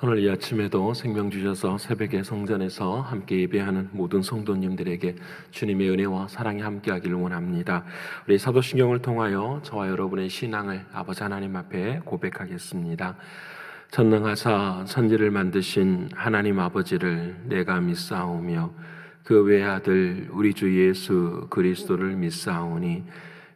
오늘 이 아침에도 생명 주셔서 새벽에 성전에서 함께 예배하는 모든 성도님들에게 주님의 은혜와 사랑이 함께하기를 원합니다. 우리 사도신경을 통하여 저와 여러분의 신앙을 아버지 하나님 앞에 고백하겠습니다. 전능하사 천지를 만드신 하나님 아버지를 내가 믿사오며 그 외아들 우리 주 예수 그리스도를 믿사오니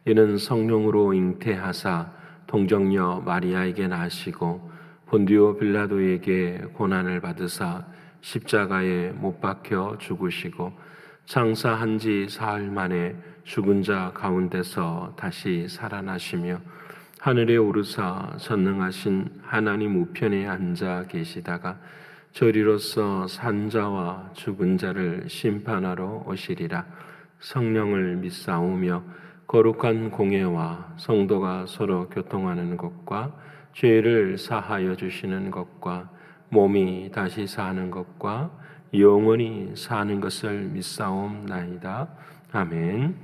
이는 성령으로 잉태하사 동정녀 마리아에게 나시고 본디오 빌라도에게 고난을 받으사 십자가에 못 박혀 죽으시고 장사한 지 사흘 만에 죽은 자 가운데서 다시 살아나시며 하늘에 오르사 전능하신 하나님 우편에 앉아 계시다가 저리로서 산자와 죽은 자를 심판하러 오시리라. 성령을 믿사오며 거룩한 공예와 성도가 서로 교통하는 것과 죄를 사하여 주시는 것과 몸이 다시 사는 것과 영원히 사는 것을 믿사옵나이다. 아멘.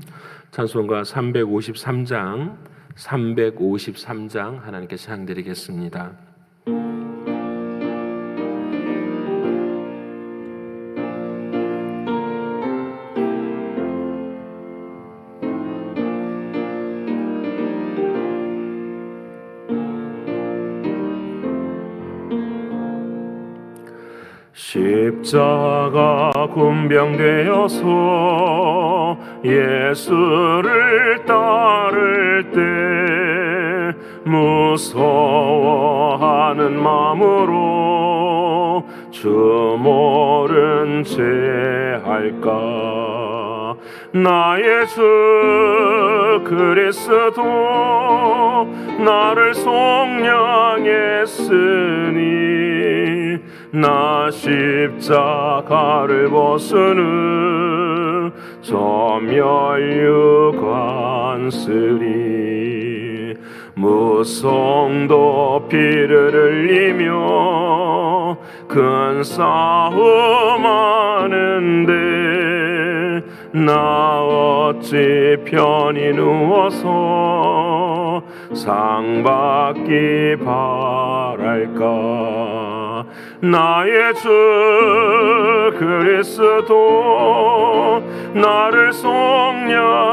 찬송가 353장 하나님께 찬양드리겠습니다. 십자가 군병되어서 예수를 따를 때 무서워하는 마음으로 주 모른 채 할까. 나의 주 그리스도 나를 속량했으니 나 십자가를 벗으는 저 멸류관쓰리. 무성도 피를 흘리며 큰 싸움 하는데 나 어찌 편히 누워서 상 받기 바랄까. 나의 주 그리스도 나를 속량했으니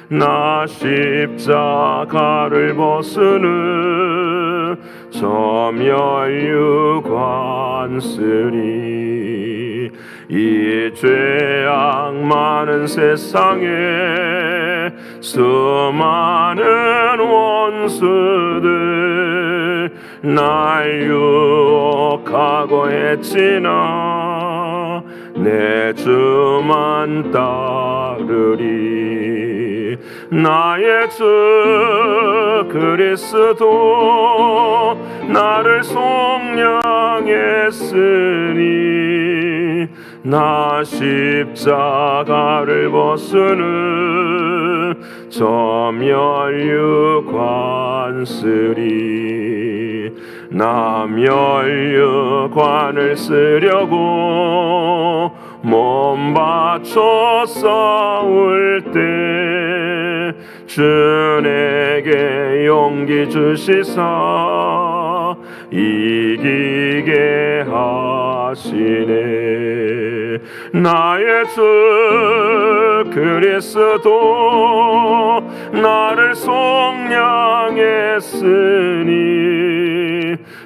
나 십자가를 벗으는 저 멸류관쓰리. 이 죄악 많은 세상에 수많은 원수들 날 유혹하고 했지나 내 주만 따르리. 나의 주 그리스도 나를 속량했으니 나 십자가를 벗으는 저 멸류관쓰리. 나 멸류관을 쓰려고 몸 바쳐 싸울 때 주 내게 용기 주시사 이기게 하시네. 나의 주 그리스도 나를 속량했으니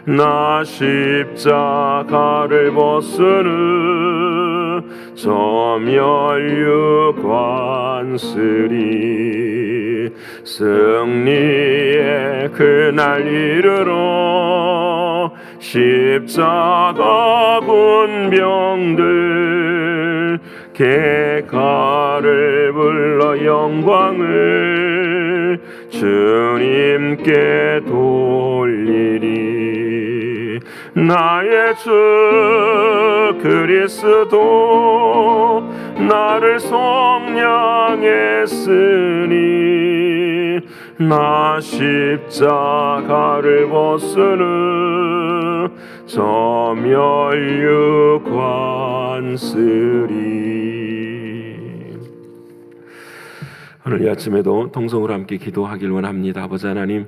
나 십자가를 벗으는 저 멸류관쓰리. 승리의 그날 이르러 십자가 군병들 개가를 불러 영광을 주님께 돌리리. 나의 주 그리스도 나를 속량했으니 나 십자가를 벗으는 저 멸류관쓰리. 오늘 이 아침에도 통성으로 함께 기도하길 원합니다. 아버지 하나님,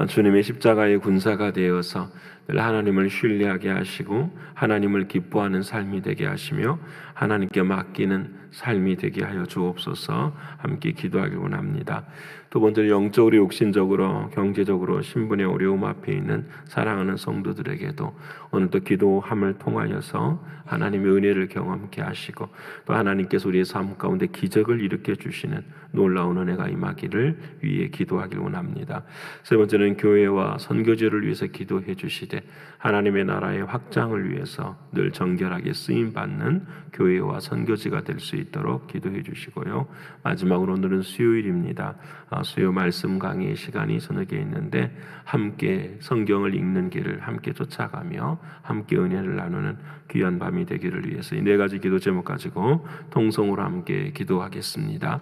주님의 십자가의 군사가 되어서 늘 하나님을 신뢰하게 하시고 하나님을 기뻐하는 삶이 되게 하시며 하나님께 맡기는 삶이 되게 하여 주옵소서. 함께 기도하길 원합니다. 두 번째로 영적으로, 육신적으로, 경제적으로 신분의 어려움 앞에 있는 사랑하는 성도들에게도 오늘도 기도함을 통하여서 하나님의 은혜를 경험케 하시고 또 하나님께서 우리의 삶 가운데 기적을 일으켜 주시는 놀라운 은혜가 임하기를 위해 기도하길 원합니다. 세 번째는 교회와 선교지를 위해서 기도해 주시되 하나님의 나라의 확장을 위해서 늘 정결하게 쓰임받는 교회와 선교지가 될 수 있도록 기도해 주시고요. 마지막으로 오늘은 수요일입니다. 수요 말씀 강의 시간이 서너 개 있는데 함께 성경을 읽는 길을 함께 쫓아가며 함께 은혜를 나누는 귀한 밤이 되기를 위해서 이 네 가지 기도 제목 가지고 통성으로 함께 기도하겠습니다.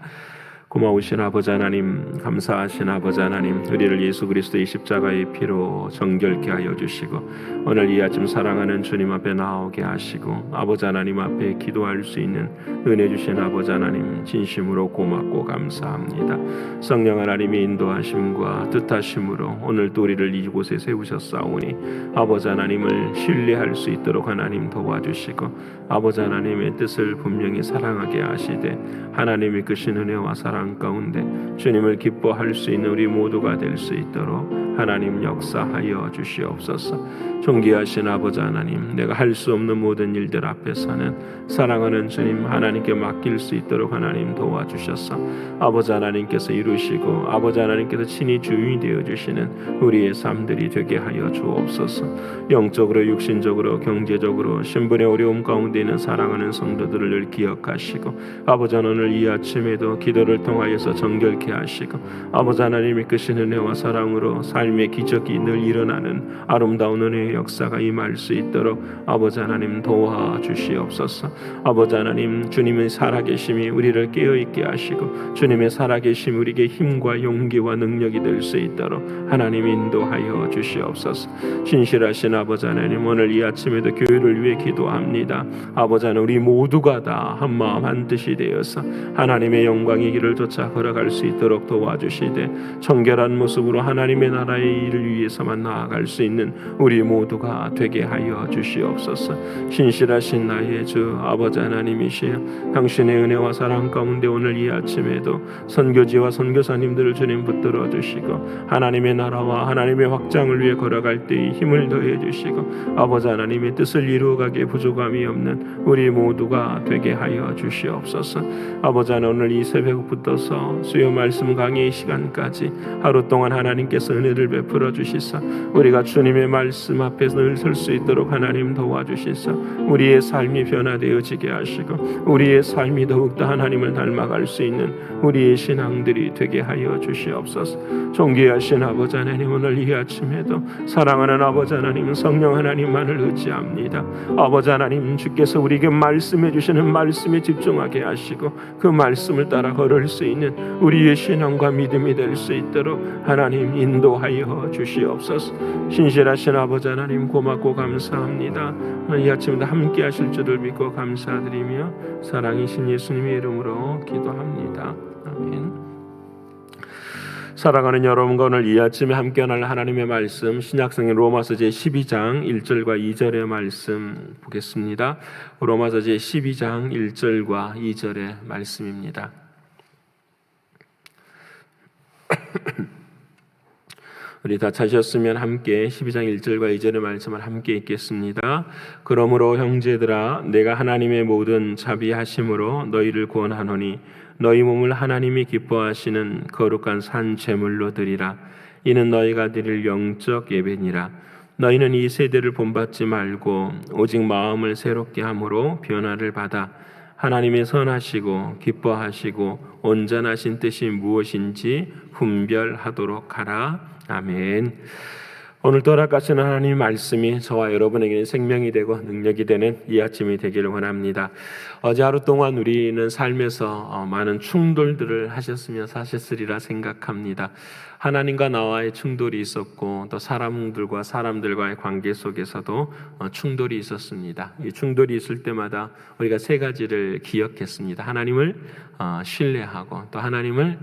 고마우신 아버지 하나님, 감사하신 아버지 하나님, 우리를 예수 그리스도의 십자가의 피로 정결케 하여 주시고 오늘 이 아침 사랑하는 주님 앞에 나오게 하시고 아버지 하나님 앞에 기도할 수 있는 은혜 주신 아버지 하나님 진심으로 고맙고 감사합니다. 성령 하나님의 인도하심과 뜻하심으로 오늘도 우리를 이곳에 세우셨사오니 아버지 하나님을 신뢰할 수 있도록 하나님 도와주시고 아버지 하나님의 뜻을 분명히 사랑하게 하시되 하나님의 크신 은혜와 사랑 가운데 주님을 기뻐할 수 있는 우리 모두가 될 수 있도록 하나님 역사하여 주시옵소서. 존귀하신 아버지 하나님, 내가 할 수 없는 모든 일들 앞에서는 사랑하는 주님 하나님께 맡길 수 있도록 하나님 도와주셔서 아버지 하나님께서 이루시고 아버지 하나님께서 친히 주인이 되어주시는 우리의 삶들이 되게 하여 주옵소서. 영적으로, 육신적으로, 경제적으로 신분의 어려움 가운데 있는 사랑하는 성도들을 늘 기억하시고 아버지 하나님 오늘 이 아침에도 기도를 통하여서 정결케 하시고 아버지 하나님의 크신 은혜와 사랑으로 삶의 기적이 늘 일어나는 아름다운 은혜의 역사가 임할 수 있도록 아버지 하나님 도와주시옵소서. 아버지 하나님, 주님의 살아계심이 우리를 깨어있게 하시고 주님의 살아계심이 우리에게 힘과 용기와 능력이 될 수 있도록 하나님 인도하여 주시옵소서. 신실하신 아버지 하나님, 오늘 이 아침에도 교회를 위해 기도합니다. 아버지 하나님, 우리 모두가 다 한마음 한뜻이 되어서 하나님의 영광의 길을 쫓아 걸어갈 수 있도록 도와주시되 정결한 모습으로 하나님의 나라의 일을 위해서만 나아갈 수 있는 우리 모두가 되게 하여 주시옵소서. 신실하신 나의 주 아버지 하나님이시여, 당신의 은혜와 사랑 가운데 오늘 이 아침에도 선교지와 선교사님들을 주님 붙들어 주시고 하나님의 나라와 하나님의 확장을 위해 걸어갈 때에 힘을 더해 주시고 아버지 하나님의 뜻을 이루어가기에 부족함이 없는 우리 모두가 되게 하여 주시옵소서. 아버지 하나님, 오늘 이 새벽부터서 수요 말씀 강의 시간까지 하루 동안 하나님께서 은혜를 베풀어 주시사 우리가 주님의 말씀 앞에서 늘 설 수 있도록 하나님 도와주시사 우리의 삶이 변화되어지게 하시고 우리의 삶이 더욱더 하나님을 닮아갈 수 있는 우리의 신앙들이 되게 하여 주시옵소서. 존귀하신 아버지 하나님, 오늘 이 아침에도 사랑하는 아버지 하나님, 성령 하나님만을 의지합니다. 아버지 하나님, 주께서 우리에게 말씀해 주시는 말씀에 집중하게 하시고 그 말씀을 따라 걸을 수 있는 우리의 신앙과 믿음이 될 수 있도록 하나님 인도하여 주시옵소서. 신실하신 아버지 하나님, 고맙고 감사합니다. 오늘 이 아침에도 함께 하실 줄을 믿고 감사드리며 사랑이신 예수님의 이름으로 기도합니다. 아멘. 사랑하는 여러분과 오늘 이 아침에 함께 할 하나님의 말씀, 신약성경 로마서 제12장 1절과 2절의 말씀 보겠습니다. 로마서 제12장 1절과 2절의 말씀입니다. 우리 다 찾으셨으면 함께 12장 1절과 2절의 말씀을 함께 읽겠습니다. 그러므로 형제들아, 내가 하나님의 모든 자비하심으로 너희를 구원하노니 너희 몸을 하나님이 기뻐하시는 거룩한 산 제물로 드리라. 이는 너희가 드릴 영적 예배니라. 너희는 이 세대를 본받지 말고 오직 마음을 새롭게 함으로 변화를 받아 하나님의 선하시고 기뻐하시고 온전하신 뜻이 무엇인지 분별하도록 하라. 아멘. 오늘 또 허락하시는 하나님의 말씀이 저와 여러분에게는 생명이 되고 능력이 되는 이 아침이 되기를 원합니다. 어제 하루 동안 우리는 삶에서 많은 충돌들을 하셨으며 사셨으리라 생각합니다. 하나님과 나와의 충돌이 있었고 또 사람들과 사람들과의 관계 속에서도 충돌이 있었습니다. 이 충돌이 있을 때마다 우리가 세 가지를 기억했습니다. 하나님을 신뢰하고 또 하나님을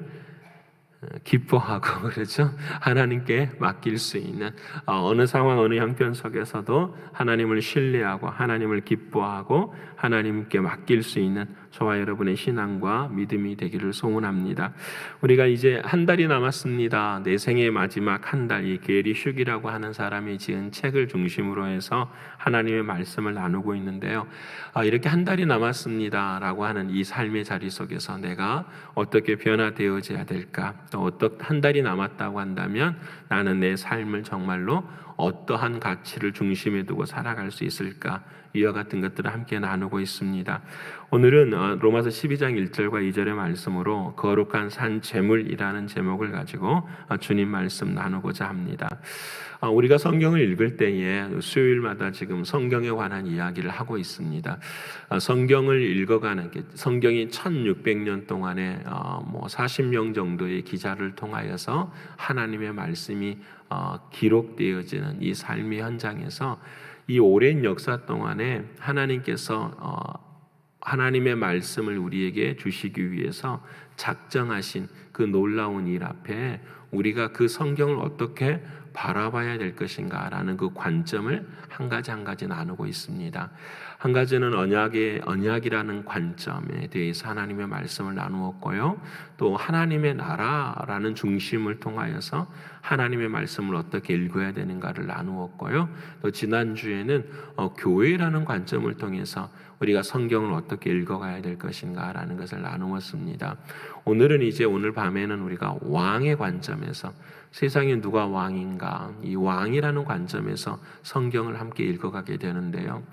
기뻐하고 그렇죠. 하나님께 맡길 수 있는 어느 상황 어느 형편 속에서도 하나님을 신뢰하고 하나님을 기뻐하고 하나님께 맡길 수 있는 저와 여러분의 신앙과 믿음이 되기를 소원합니다. 우리가 이제 한 달이 남았습니다. 내 생의 마지막 한 달, 이 게리 슈기라고 하는 사람이 지은 책을 중심으로 해서 하나님의 말씀을 나누고 있는데요. 이렇게 한 달이 남았습니다라고 하는 이 삶의 자리 속에서 내가 어떻게 변화되어져야 될까? 또 한 달이 남았다고 한다면 나는 내 삶을 정말로 어떠한 가치를 중심에 두고 살아갈 수 있을까? 이와 같은 것들을 함께 나누고 있습니다. 오늘은 로마서 12장 1절과 2절의 말씀으로 거룩한 산 제물이라는 제목을 가지고 주님 말씀 나누고자 합니다. 우리가 성경을 읽을 때에 수요일마다 지금 성경에 관한 이야기를 하고 있습니다. 성경을 읽어가는 게 성경이 1600년 동안에 40명 정도의 기자를 통하여서 하나님의 말씀이 기록되어지는 이 삶의 현장에서 이 오랜 역사 동안에 하나님께서 하나님의 말씀을 우리에게 주시기 위해서 작정하신 그 놀라운 일 앞에 우리가 그 성경을 어떻게 바라봐야 될 것인가라는 그 관점을 한 가지 나누고 있습니다. 한 가지는 언약이라는 관점에 대해서 하나님의 말씀을 나누었고요. 또 하나님의 나라라는 중심을 통하여서 하나님의 말씀을 어떻게 읽어야 되는가를 나누었고요. 또 지난주에는 교회라는 관점을 통해서 우리가 성경을 어떻게 읽어가야 될 것인가라는 것을 나누었습니다. 오늘은 이제 오늘 밤에는 우리가 왕의 관점에서 세상에 누가 왕인가, 이 왕이라는 관점에서 성경을 함께 읽어가게 되는데요.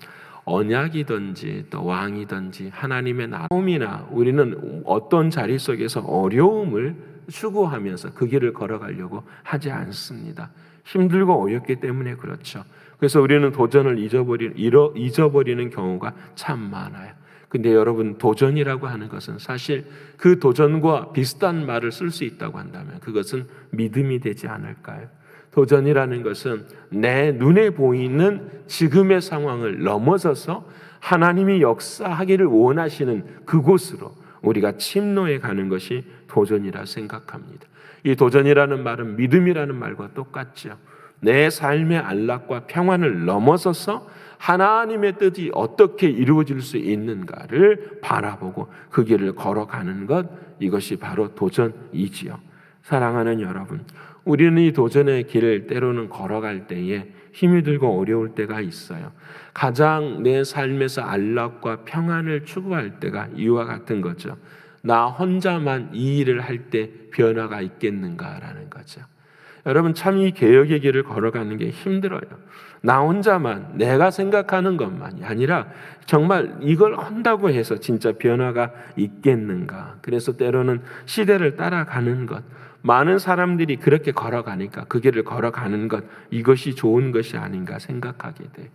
언약이든지 또 왕이든지 하나님의 나옴이나 우리는 어떤 자리 속에서 어려움을 추구하면서 그 길을 걸어가려고 하지 않습니다. 힘들고 어렵기 때문에 그렇죠. 그래서 우리는 도전을 잊어버리는 경우가 참 많아요. 근데 여러분, 도전이라고 하는 것은 사실 그 도전과 비슷한 말을 쓸 수 있다고 한다면 그것은 믿음이 되지 않을까요? 도전이라는 것은 내 눈에 보이는 지금의 상황을 넘어서서 하나님이 역사하기를 원하시는 그곳으로 우리가 침노해 가는 것이 도전이라 생각합니다. 이 도전이라는 말은 믿음이라는 말과 똑같죠. 내 삶의 안락과 평안을 넘어서서 하나님의 뜻이 어떻게 이루어질 수 있는가를 바라보고 그 길을 걸어가는 것, 이것이 바로 도전이지요. 사랑하는 여러분, 우리는 이 도전의 길을 때로는 걸어갈 때에 힘이 들고 어려울 때가 있어요. 가장 내 삶에서 안락과 평안을 추구할 때가 이와 같은 거죠. 나 혼자만 이 일을 할 때 변화가 있겠는가라는 거죠. 여러분, 참 이 개혁의 길을 걸어가는 게 힘들어요. 나 혼자만 내가 생각하는 것만이 아니라 정말 이걸 한다고 해서 진짜 변화가 있겠는가. 그래서 때로는 시대를 따라가는 것, 많은 사람들이 그렇게 걸어가니까 그 길을 걸어가는 것, 이것이 좋은 것이 아닌가 생각하게 돼요.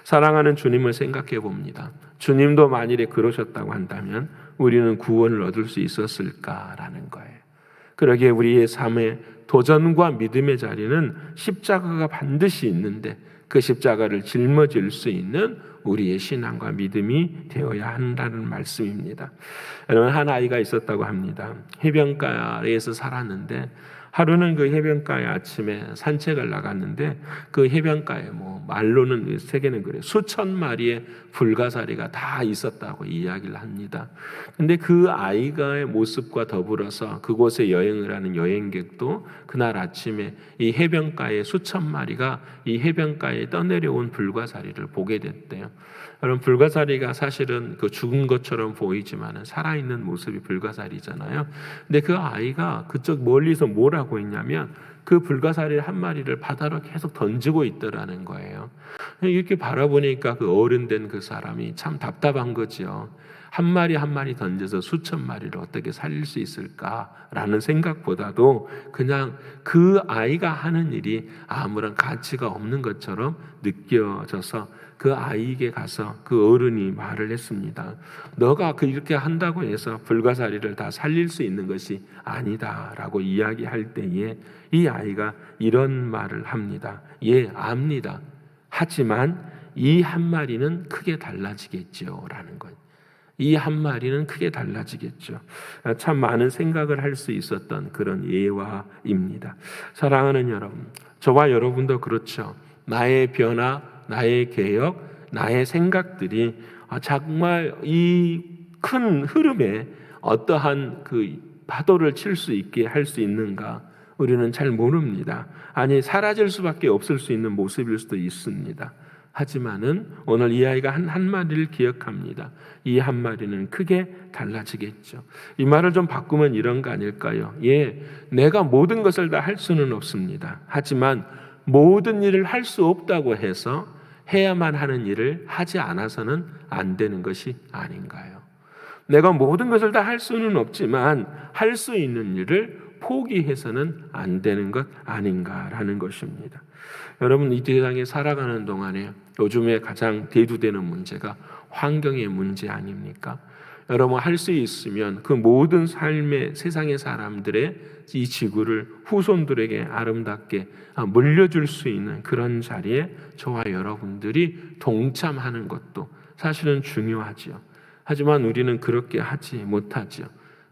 사랑하는 주님을 생각해 봅니다. 주님도 만일에 그러셨다고 한다면 우리는 구원을 얻을 수 있었을까라는 거예요. 그러기에 우리의 삶에 도전과 믿음의 자리는 십자가가 반드시 있는데 그 십자가를 짊어질 수 있는 우리의 신앙과 믿음이 되어야 한다는 말씀입니다. 여러분, 한 아이가 있었다고 합니다. 해변가에서 살았는데 하루는 그 해변가에 아침에 산책을 나갔는데 그 해변가에 말로는 세계는 그래요. 수천 마리의 불가사리가 다 있었다고 이야기를 합니다. 근데 그 아이가의 모습과 더불어서 그곳에 여행을 하는 여행객도 그날 아침에 이 해변가에 수천 마리가 이 해변가에 떠내려온 불가사리를 보게 됐대요. 여러분, 불가사리가 사실은 그 죽은 것처럼 보이지만 살아있는 모습이 불가사리잖아요. 근데 그 아이가 그쪽 멀리서 뭘 하고 있냐면 그 불가사리 한 마리를 바다로 계속 던지고 있더라는 거예요. 이렇게 바라보니까 그 어른된 그 사람이 참 답답한 거죠. 한 마리 한 마리 던져서 수천 마리를 어떻게 살릴 수 있을까라는 생각보다도 그냥 그 아이가 하는 일이 아무런 가치가 없는 것처럼 느껴져서 그 아이에게 가서 그 어른이 말을 했습니다. 너가 이렇게 한다고 해서 불가사리를 다 살릴 수 있는 것이 아니다라고 이야기할 때에 이 아이가 이런 말을 합니다. 예, 압니다. 하지만 이 한 마리는 크게 달라지겠죠 라는 것. 이 한 마리는 크게 달라지겠죠. 참 많은 생각을 할 수 있었던 그런 예화입니다. 사랑하는 여러분, 저와 여러분도 그렇죠. 나의 변화, 나의 개혁, 나의 생각들이 정말 이 큰 흐름에 어떠한 그 파도를 칠 수 있게 할 수 있는가 우리는 잘 모릅니다. 아니 사라질 수밖에 없을 수 있는 모습일 수도 있습니다. 하지만은 오늘 이 아이가 한 마리를 기억합니다. 이 한 마리는 크게 달라지겠죠. 이 말을 좀 바꾸면 이런 거 아닐까요? 예, 내가 모든 것을 다 할 수는 없습니다. 하지만 모든 일을 할 수 없다고 해서 해야만 하는 일을 하지 않아서는 안 되는 것이 아닌가요? 내가 모든 것을 다 할 수는 없지만 할 수 있는 일을 포기해서는 안 되는 것 아닌가라는 것입니다. 여러분, 이 세상에 살아가는 동안에 요즘에 가장 대두되는 문제가 환경의 문제 아닙니까? 여러분, 할 수 있으면 그 모든 삶의 세상의 사람들의 이 지구를 후손들에게 아름답게 물려줄 수 있는 그런 자리에 저와 여러분들이 동참하는 것도 사실은 중요하지요. 하지만 우리는 그렇게 하지 못하지요.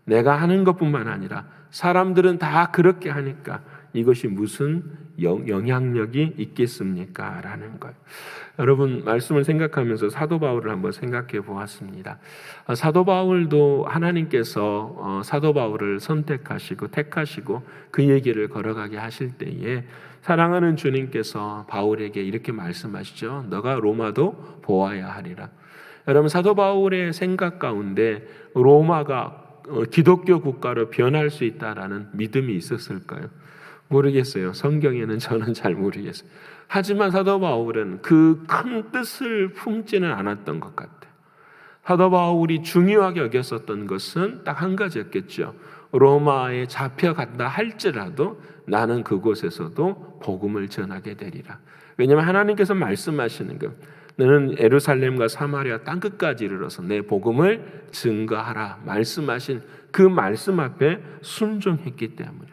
내가 하는 것뿐만 아니라 사람들은 다 그렇게 하니까 이것이 무슨 영향력이 있겠습니까? 라는 것. 여러분, 말씀을 생각하면서 사도 바울을 한번 생각해 보았습니다. 사도 바울도 하나님께서 사도 바울을 선택하시고 택하시고 그 얘기를 걸어가게 하실 때에 사랑하는 주님께서 바울에게 이렇게 말씀하시죠. 너가 로마도 보아야 하리라. 여러분, 사도 바울의 생각 가운데 로마가 기독교 국가로 변할 수 있다라는 믿음이 있었을까요? 모르겠어요. 성경에는 저는 잘 모르겠어요. 하지만 사도 바울은 그 큰 뜻을 품지는 않았던 것 같아요. 사도 바울이 중요하게 여겼었던 것은 딱 한 가지였겠죠. 로마에 잡혀간다 할지라도 나는 그곳에서도 복음을 전하게 되리라. 왜냐하면 하나님께서 말씀하시는 것, 너는 예루살렘과 사마리아 땅끝까지 이르러서 내 복음을 증거하라 말씀하신 그 말씀 앞에 순종했기 때문에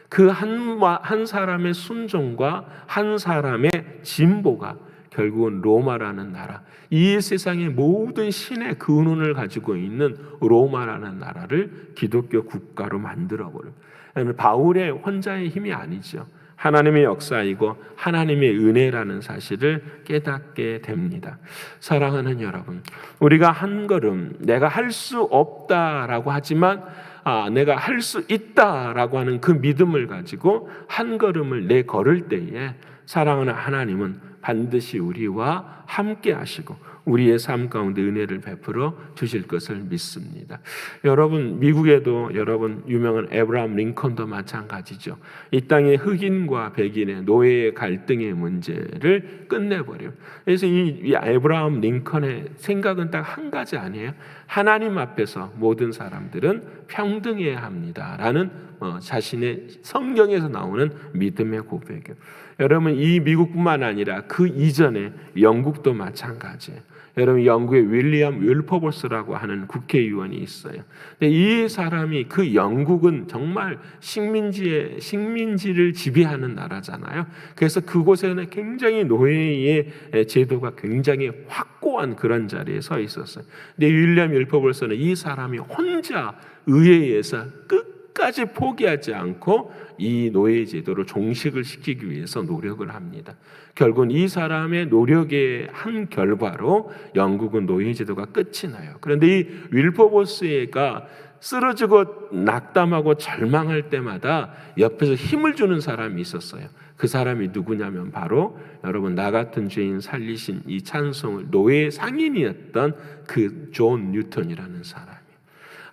그 한 사람의 순종과 한 사람의 진보가 결국은 로마라는 나라, 이 세상의 모든 신의 근원을 가지고 있는 로마라는 나라를 기독교 국가로 만들어버려요. 바울의 혼자의 힘이 아니죠. 하나님의 역사이고 하나님의 은혜라는 사실을 깨닫게 됩니다. 사랑하는 여러분, 우리가 한 걸음 내가 할 수 없다라고 하지만 내가 할 수 있다라고 하는 그 믿음을 가지고 한 걸음을 내걸을 때에 사랑하는 하나님은 반드시 우리와 함께 하시고 우리의 삶 가운데 은혜를 베풀어 주실 것을 믿습니다. 여러분, 미국에도 여러분 유명한 에브라함 링컨도 마찬가지죠. 이 땅의 흑인과 백인의 노예의 갈등의 문제를 끝내버려요. 그래서 이 에브라함 링컨의 생각은 딱 한 가지 아니에요. 하나님 앞에서 모든 사람들은 평등해야 합니다라는 자신의 성경에서 나오는 믿음의 고백이에요. 여러분, 이 미국뿐만 아니라 그 이전에 영국도 마찬가지예요. 여러분, 영국의 윌리엄 윌퍼버스라고 하는 국회의원이 있어요. 근데 이 사람이 그 영국은 정말 식민지를 지배하는 나라잖아요. 그래서 그곳에는 굉장히 노예의 제도가 굉장히 확고한 그런 자리에 서 있었어요. 근데 윌리엄 윌퍼버스는 이 사람이 혼자 의회에서 끝까지 포기하지 않고 이 노예 제도를 종식을 시키기 위해서 노력을 합니다. 결국은 이 사람의 노력의 한 결과로 영국은 노예 제도가 끝이 나요. 그런데 이 윌퍼버스가 쓰러지고 낙담하고 절망할 때마다 옆에서 힘을 주는 사람이 있었어요. 그 사람이 누구냐면 바로 여러분, 나 같은 죄인 살리신 이 찬송을 노예 상인이었던 그 존 뉴턴이라는 사람.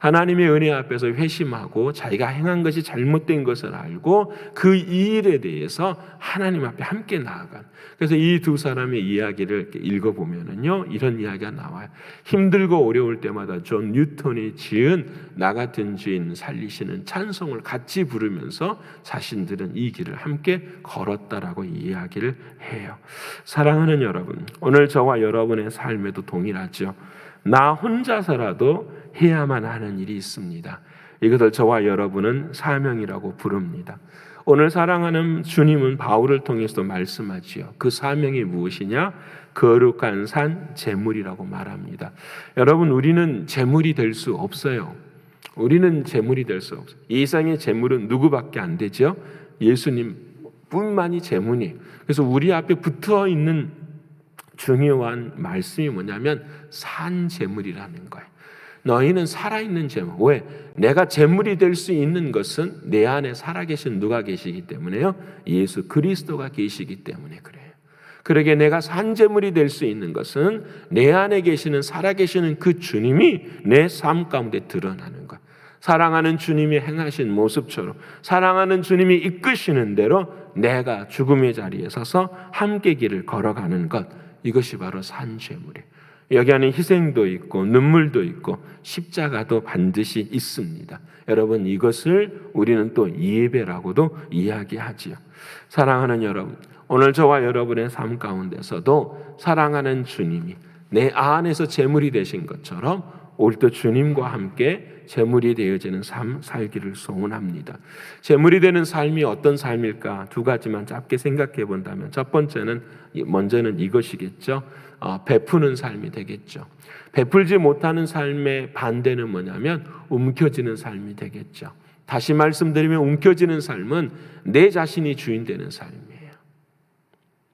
하나님의 은혜 앞에서 회심하고 자기가 행한 것이 잘못된 것을 알고 그 일에 대해서 하나님 앞에 함께 나아간. 그래서 이 두 사람의 이야기를 읽어보면은요, 이런 이야기가 나와요. 힘들고 어려울 때마다 존 뉴턴이 지은 나 같은 죄인 살리시는 찬송을 같이 부르면서 자신들은 이 길을 함께 걸었다라고 이야기를 해요. 사랑하는 여러분, 오늘 저와 여러분의 삶에도 동일하죠. 나 혼자서라도 해야만 하는 일이 있습니다. 이것을 저와 여러분은 사명이라고 부릅니다. 오늘 사랑하는 주님은 바울을 통해서 말씀하지요. 그 사명이 무엇이냐? 거룩한 산 제물이라고 말합니다. 여러분, 우리는 제물이 될 수 없어요. 우리는 제물이 될 수 없어요. 이 세상의 제물은 누구밖에 안 되죠? 예수님 뿐만이 제물이에요. 그래서 우리 앞에 붙어 있는 중요한 말씀이 뭐냐면 산 제물이라는 거예요. 너희는 살아있는 제물. 왜? 내가 제물이 될 수 있는 것은 내 안에 살아계신 누가 계시기 때문에요? 예수 그리스도가 계시기 때문에 그래요. 그러게 내가 산 제물이 될 수 있는 것은 내 안에 계시는 살아계시는 그 주님이 내 삶 가운데 드러나는 거예요. 사랑하는 주님이 행하신 모습처럼 사랑하는 주님이 이끄시는 대로 내가 죽음의 자리에 서서 함께 길을 걸어가는 것, 이것이 바로 산 제물이에요. 여기 안에 희생도 있고 눈물도 있고 십자가도 반드시 있습니다. 여러분, 이것을 우리는 또 예배라고도 이야기하지요. 사랑하는 여러분, 오늘 저와 여러분의 삶 가운데서도 사랑하는 주님이 내 안에서 제물이 되신 것처럼 우리도 주님과 함께 제물이 되어지는 삶 살기를 소원합니다. 제물이 되는 삶이 어떤 삶일까? 두 가지만 짧게 생각해 본다면, 첫 번째는 먼저는 이것이겠죠. 베푸는 삶이 되겠죠. 베풀지 못하는 삶의 반대는 뭐냐면 움켜쥐는 삶이 되겠죠. 다시 말씀드리면 움켜쥐는 삶은 내 자신이 주인 되는 삶이에요.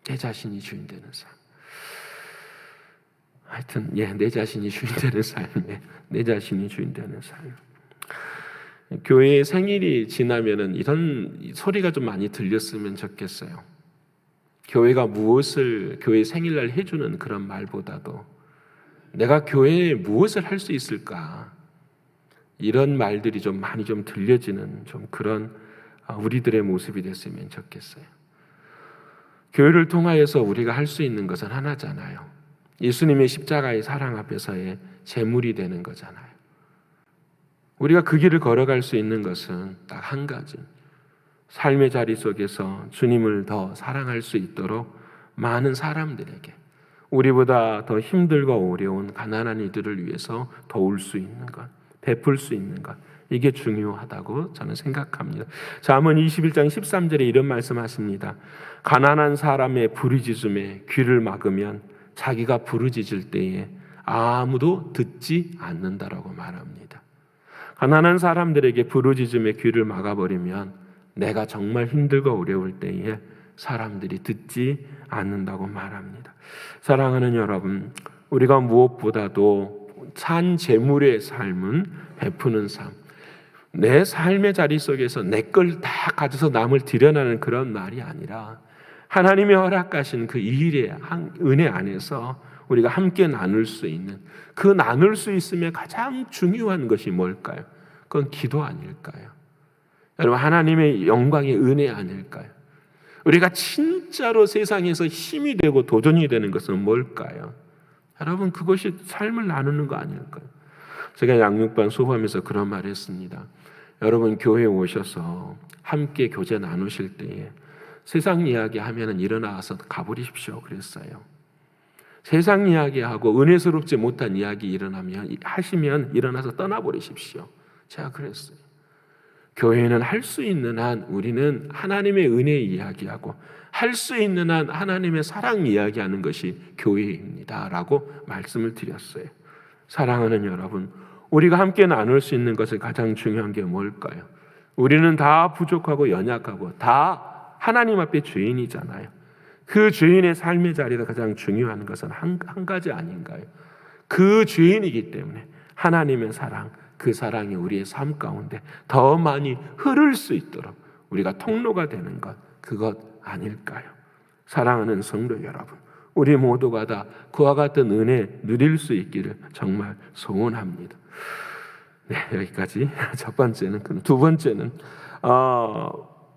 내 자신이 주인 되는 삶. 하여튼 내 자신이 주인 되는 삶이에요. 내 자신이 주인 되는 삶. 교회의 생일이 지나면은 이런 소리가 좀 많이 들렸으면 좋겠어요. 교회가 무엇을 교회 생일날 해주는 그런 말보다도 내가 교회에 무엇을 할 수 있을까, 이런 말들이 좀 많이 좀 들려지는 좀 그런 우리들의 모습이 됐으면 좋겠어요. 교회를 통하여서 우리가 할 수 있는 것은 하나잖아요. 예수님의 십자가의 사랑 앞에서의 제물이 되는 거잖아요. 우리가 그 길을 걸어갈 수 있는 것은 딱 한 가지, 삶의 자리 속에서 주님을 더 사랑할 수 있도록 많은 사람들에게, 우리보다 더 힘들고 어려운 가난한 이들을 위해서 도울 수 있는 것, 베풀 수 있는 것, 이게 중요하다고 저는 생각합니다. 잠언 21장 13절에 이런 말씀하십니다. 가난한 사람의 부르짖음에 귀를 막으면 자기가 부르짖을 때에 아무도 듣지 않는다라고 말합니다. 가난한 사람들에게 부르짖음에 귀를 막아버리면 내가 정말 힘들고 어려울 때에 사람들이 듣지 않는다고 말합니다. 사랑하는 여러분, 우리가 무엇보다도 산 제물의 삶은 베푸는 삶, 내 삶의 자리 속에서 내 걸 다 가져서 남을 드려나는 그런 말이 아니라 하나님이 허락하신 그 일의 은혜 안에서 우리가 함께 나눌 수 있는, 그 나눌 수 있음에 가장 중요한 것이 뭘까요? 그건 기도 아닐까요? 여러분, 하나님의 영광의 은혜 아닐까요? 우리가 진짜로 세상에서 힘이 되고 도전이 되는 것은 뭘까요? 여러분, 그것이 삶을 나누는 거 아닐까요? 제가 양육반 수업하면서 그런 말을 했습니다. 여러분, 교회에 오셔서 함께 교제 나누실 때에 세상 이야기 하면 일어나서 가버리십시오 그랬어요. 세상 이야기하고 은혜스럽지 못한 이야기 하시면 일어나서 떠나버리십시오. 제가 그랬어요. 교회는 할 수 있는 한 우리는 하나님의 은혜 이야기하고 할 수 있는 한 하나님의 사랑 이야기하는 것이 교회입니다 라고 말씀을 드렸어요. 사랑하는 여러분, 우리가 함께 나눌 수 있는 것을 가장 중요한 게 뭘까요? 우리는 다 부족하고 연약하고 다 하나님 앞에 죄인이잖아요. 그 죄인의 삶의 자리가 가장 중요한 것은 한 가지 아닌가요? 그 죄인이기 때문에 하나님의 사랑, 그 사랑이 우리의 삶 가운데 더 많이 흐를 수 있도록 우리가 통로가 되는 것, 그것 아닐까요? 사랑하는 성도 여러분, 우리 모두가 다 그와 같은 은혜 누릴 수 있기를 정말 소원합니다. 네, 여기까지. 첫 번째는. 그럼 두 번째는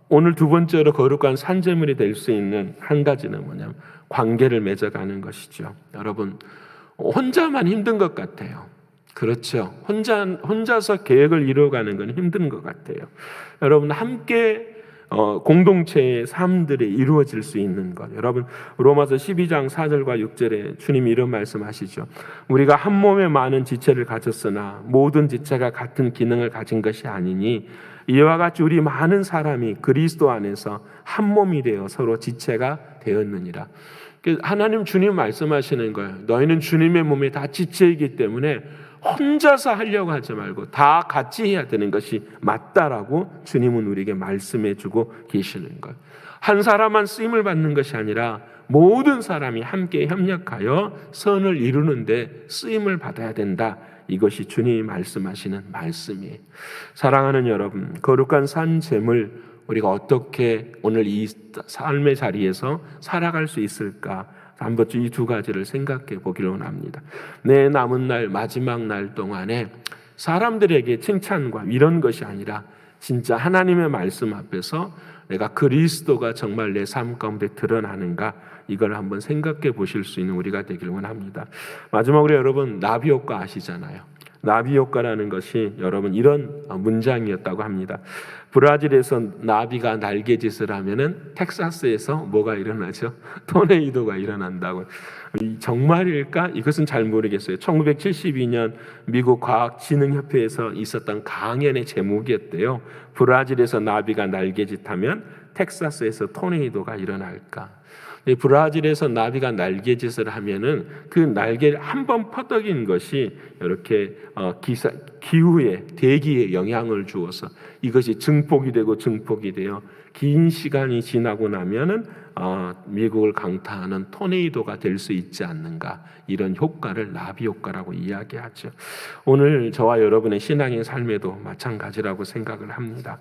오늘 두 번째로 거룩한 산제물이 될 수 있는 한 가지는 뭐냐면 관계를 맺어가는 것이죠. 여러분, 혼자만 힘든 것 같아요. 그렇죠. 혼자서 계획을 이루어가는 건 힘든 것 같아요. 여러분, 함께 공동체의 삶들이 이루어질 수 있는 것. 여러분, 로마서 12장 4절과 6절에 주님이 이런 말씀하시죠. 우리가 한 몸에 많은 지체를 가졌으나 모든 지체가 같은 기능을 가진 것이 아니니 이와 같이 우리 많은 사람이 그리스도 안에서 한 몸이 되어 서로 지체가 되었느니라. 하나님 주님 말씀하시는 거예요. 너희는 주님의 몸에 다 지체이기 때문에 혼자서 하려고 하지 말고 다 같이 해야 되는 것이 맞다라고 주님은 우리에게 말씀해 주고 계시는 거예요. 한 사람만 쓰임을 받는 것이 아니라 모든 사람이 함께 협력하여 선을 이루는데 쓰임을 받아야 된다. 이것이 주님이 말씀하시는 말씀이에요. 사랑하는 여러분, 거룩한 산재물 우리가 어떻게 오늘 이 삶의 자리에서 살아갈 수 있을까? 한번 이 두 가지를 생각해 보기를 원합니다. 내 남은 날, 마지막 날 동안에 사람들에게 칭찬과 이런 것이 아니라 진짜 하나님의 말씀 앞에서 내가 그리스도가 정말 내 삶 가운데 드러나는가, 이걸 한번 생각해 보실 수 있는 우리가 되기를 원합니다. 마지막으로 여러분, 나비 효과 아시잖아요. 나비 효과라는 것이 여러분 이런 문장이었다고 합니다. 브라질에서 나비가 날개짓을 하면은 텍사스에서 뭐가 일어나죠? 토네이도가 일어난다고. 정말일까? 이것은 잘 모르겠어요. 1972년 미국 과학진흥협회에서 있었던 강연의 제목이었대요. 브라질에서 나비가 날개짓하면 텍사스에서 토네이도가 일어날까? 브라질에서 나비가 날개짓을 하면은 그 날개를 한번 퍼덕인 것이 이렇게 기후에, 대기에 영향을 주어서 이것이 증폭이 되고 증폭이 되어 긴 시간이 지나고 나면은 미국을 강타하는 토네이도가 될 수 있지 않는가, 이런 효과를 나비 효과라고 이야기하죠. 오늘 저와 여러분의 신앙의 삶에도 마찬가지라고 생각을 합니다.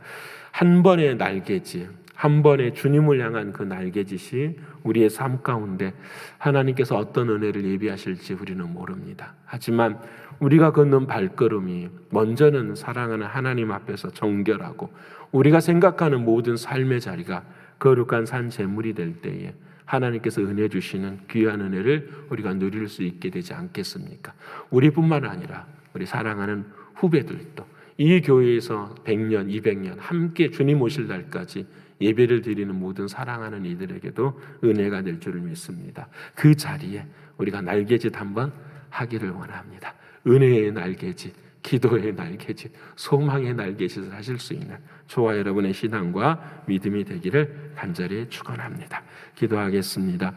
한 번의 날개짓, 한 번의 주님을 향한 그 날개짓이 우리의 삶 가운데 하나님께서 어떤 은혜를 예비하실지 우리는 모릅니다. 하지만 우리가 걷는 발걸음이 먼저는 사랑하는 하나님 앞에서 정결하고 우리가 생각하는 모든 삶의 자리가 거룩한 산 제물이 될 때에 하나님께서 은혜 주시는 귀한 은혜를 우리가 누릴 수 있게 되지 않겠습니까? 우리뿐만 아니라 우리 사랑하는 후배들도 이 교회에서 100년, 200년 함께 주님 오실 날까지 예배를 드리는 모든 사랑하는 이들에게도 은혜가 될 줄을 믿습니다. 그 자리에 우리가 날개짓 한번 하기를 원합니다. 은혜의 날개짓, 기도의 날개짓, 소망의 날개짓을 하실 수 있는 저와 여러분의 신앙과 믿음이 되기를 간절히 축원합니다. 기도하겠습니다.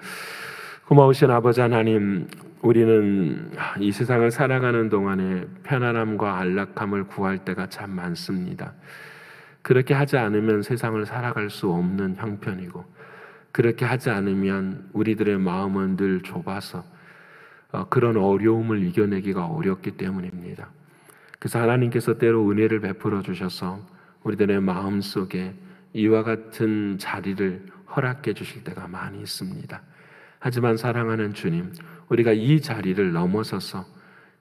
고마우신 아버지 하나님, 우리는 이 세상을 살아가는 동안에 편안함과 안락함을 구할 때가 참 많습니다. 그렇게 하지 않으면 세상을 살아갈 수 없는 형편이고, 그렇게 하지 않으면 우리들의 마음은 늘 좁아서 그런 어려움을 이겨내기가 어렵기 때문입니다. 그래서 하나님께서 때로 은혜를 베풀어 주셔서 우리들의 마음 속에 이와 같은 자리를 허락해 주실 때가 많이 있습니다. 하지만 사랑하는 주님, 우리가 이 자리를 넘어서서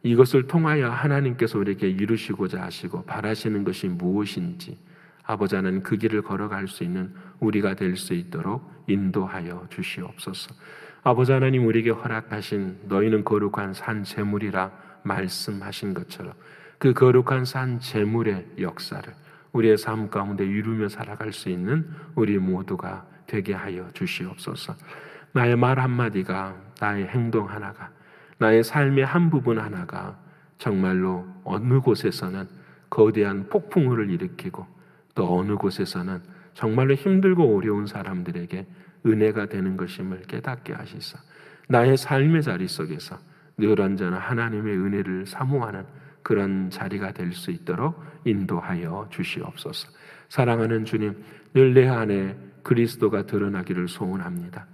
이것을 통하여 하나님께서 우리에게 이루시고자 하시고 바라시는 것이 무엇인지 아버지 하나님, 그 길을 걸어갈 수 있는 우리가 될 수 있도록 인도하여 주시옵소서. 아버지 하나님, 우리에게 허락하신 너희는 거룩한 산 제물이라 말씀하신 것처럼 그 거룩한 산 제물의 역사를 우리의 삶 가운데 이루며 살아갈 수 있는 우리 모두가 되게 하여 주시옵소서. 나의 말 한마디가, 나의 행동 하나가, 나의 삶의 한 부분 하나가 정말로 어느 곳에서는 거대한 폭풍우를 일으키고 또 어느 곳에서는 정말로 힘들고 어려운 사람들에게 은혜가 되는 것임을 깨닫게 하시사 나의 삶의 자리 속에서 늘 언제나 하나님의 은혜를 사모하는 그런 자리가 될 수 있도록 인도하여 주시옵소서. 사랑하는 주님, 늘 내 안에 그리스도가 드러나기를 소원합니다.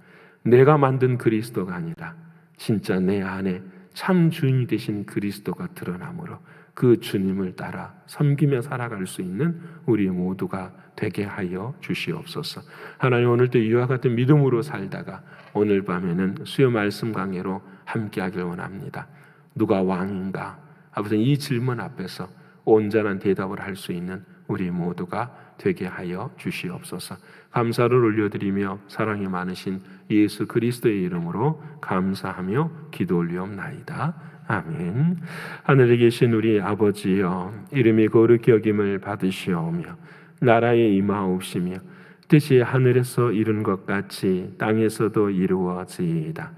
내가 만든 그리스도가 아니라 진짜 내 안에 참 주인이 되신 그리스도가 드러나므로 그 주님을 따라 섬기며 살아갈 수 있는 우리 모두가 되게 하여 주시옵소서. 하나님, 오늘도 이와 같은 믿음으로 살다가 오늘 밤에는 수요 말씀 강해로 함께하길 원합니다. 누가 왕인가? 아버지, 이 질문 앞에서 온전한 대답을 할 수 있는 우리 모두가 되게 하여 주시옵소서. 감사를 올려드리며 사랑이 많으신 예수 그리스도의 이름으로 감사하며 기도 올리옵나이다. 아멘. 하늘에 계신 우리 아버지여, 이름이 거룩히 여김을 받으시오며 나라에 임하옵시며 뜻이 하늘에서 이룬 것 같이 땅에서도 이루어지이다.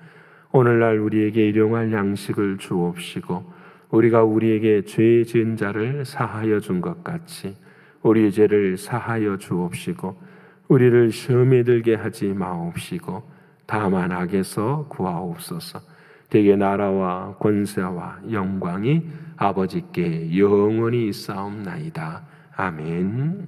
오늘날 우리에게 일용할 양식을 주옵시고 우리가 우리에게 죄 지은 자를 사하여 준 것 같이 우리의 죄를 사하여 주옵시고 우리를 시험에 들게 하지 마옵시고 다만 악에서 구하옵소서. 대개 나라와 권세와 영광이 아버지께 영원히 있사옵나이다. 아멘.